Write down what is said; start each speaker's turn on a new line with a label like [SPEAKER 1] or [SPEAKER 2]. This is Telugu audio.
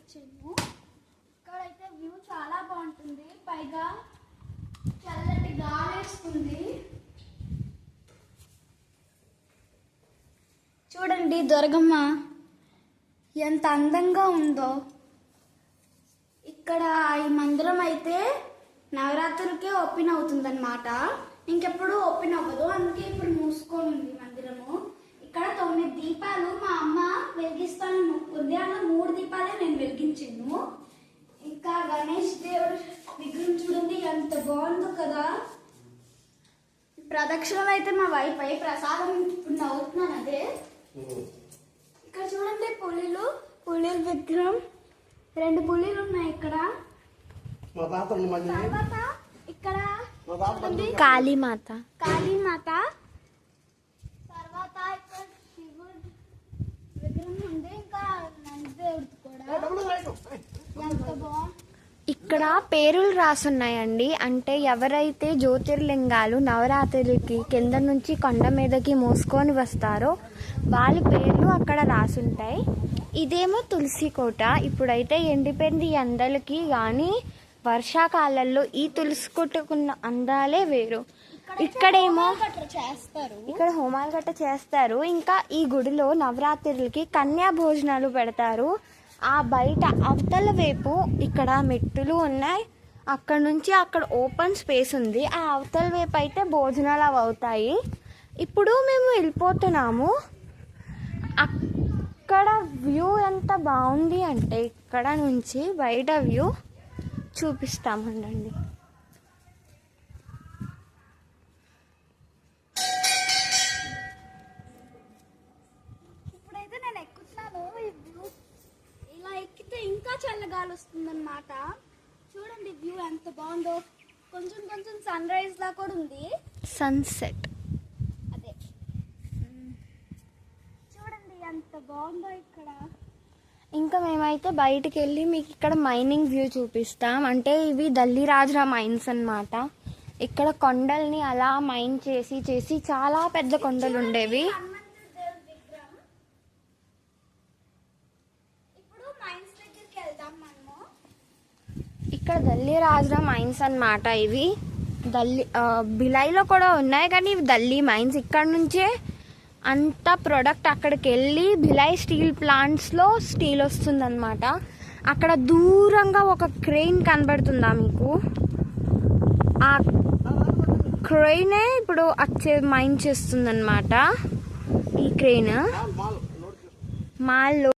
[SPEAKER 1] వచ్చాను. ఇక్కడైతే వ్యూ చాలా బాగుంటుంది, పైగా చల్లటి గాలి వేస్తుంది. చూడండి దుర్గమ్మ ఎంత అందంగా ఉందో. ఇక్కడ ఈ మందిరం అయితే నవరాత్రులకే ఓపెన్ అవుతుందన్నమాట, ఇంకెప్పుడు ఓపెన్ అవ్వదు. అందుకే ఇప్పుడు మూసుకొని ఉంది మందిరము. ఇక్కడ 9 దీపాలు మా అమ్మ వెలిగిస్తానని మొక్కుంది, అలా 3 దీపాలే నేను వెలిగించాను. ఇంకా గణేష్ దేవుడు విగ్రహం చూడండి ఎంత బాగుందో కదా. ప్రదక్షిణలు అయితే మా వైపు ప్రసాదం ఇప్పుడు నవ్వుతున్నాను అదే. ఇక్కడ చూడండి పులిల విగ్రహం, 2 పులిలు ఉన్నాయి ఇక్కడ. తర్వాత ఇక్కడ
[SPEAKER 2] కాళీమాత.
[SPEAKER 1] తర్వాత ఇక్కడ శివుడు విగ్రహం ఉంది, ఇంకా నందిదేవుడు కూడా ఎంత బాగుంది.
[SPEAKER 2] ఇక్కడ పేర్లు రాసున్నాయండి, అంటే ఎవరైతే జ్యోతిర్లింగాలు నవరాత్రులకి కింద నుంచి కొండ మీదకి మోసుకొని వస్తారో వాళ్ళ పేర్లు అక్కడ రాసుంటాయి. ఇదేమో తులసి కోట. ఇప్పుడైతే ఎండిపోయింది ఎండలకి, కానీ వర్షాకాలంలో ఈ తులసి కోటకున్న అందాలే వేరు. ఇక్కడేమో ఇక్కడ హోమాలు గట్ట చేస్తారు. ఇంకా ఈ గుడిలో నవరాత్రులకి కన్యా భోజనాలు పెడతారు. ఆ బయట అవతల వైపు ఇక్కడ మెట్టులు ఉన్నాయి, అక్కడ నుంచి అక్కడ ఓపెన్ స్పేస్ ఉంది. ఆ అవతల వైపు అయితే భోజనాలు అవి అవుతాయి. ఇప్పుడు మేము వెళ్ళిపోతున్నాము. అక్కడ వ్యూ ఎంత బాగుంది అంటే ఇక్కడ నుంచి బయట వ్యూ చూపిస్తామండి.
[SPEAKER 1] ఇప్పుడైతే నేను ఎక్కుతున్నాను. ఇలా ఎక్కితే ఇంకా చల్లగాలి వస్తుందన్నమాట. చూడండి వ్యూ ఎంత బాగుందో. కొంచెం సన్ రైజ్ లా కూడా ఉంది,
[SPEAKER 2] సన్సెట్.
[SPEAKER 1] అదే చూడండి ఎంత బాగుందో ఇక్కడ.
[SPEAKER 2] ఇంకా మేమైతే బయటికి వెళ్ళి మీకు ఇక్కడ మైనింగ్ వ్యూ చూపిస్తాం. అంటే ఇవి దల్లిరాజుల మైన్స్ అన్నమాట. ఇక్కడ కొండల్ని అలా మైన్ చేసి చాలా పెద్ద కొండలు ఉండేవి. ఇక్కడ దల్లిరాజుల మైన్స్ అన్నమాట. ఇవి భిలాయిలో కూడా ఉన్నాయి, కానీ ఇవి దల్లి మైన్స్. ఇక్కడ నుంచే అంత ప్రొడక్ట్ అక్కడికి వెళ్ళి భిలాయ్ స్టీల్ ప్లాంట్స్లో స్టీల్ వస్తుందన్నమాట. అక్కడ దూరంగా ఒక క్రెయిన్ కనబడుతుందా మీకు? ఆ క్రెయినే ఇప్పుడు మైన్ చేస్తుందన్నమాట. ఈ క్రెయిన్ మాల్లో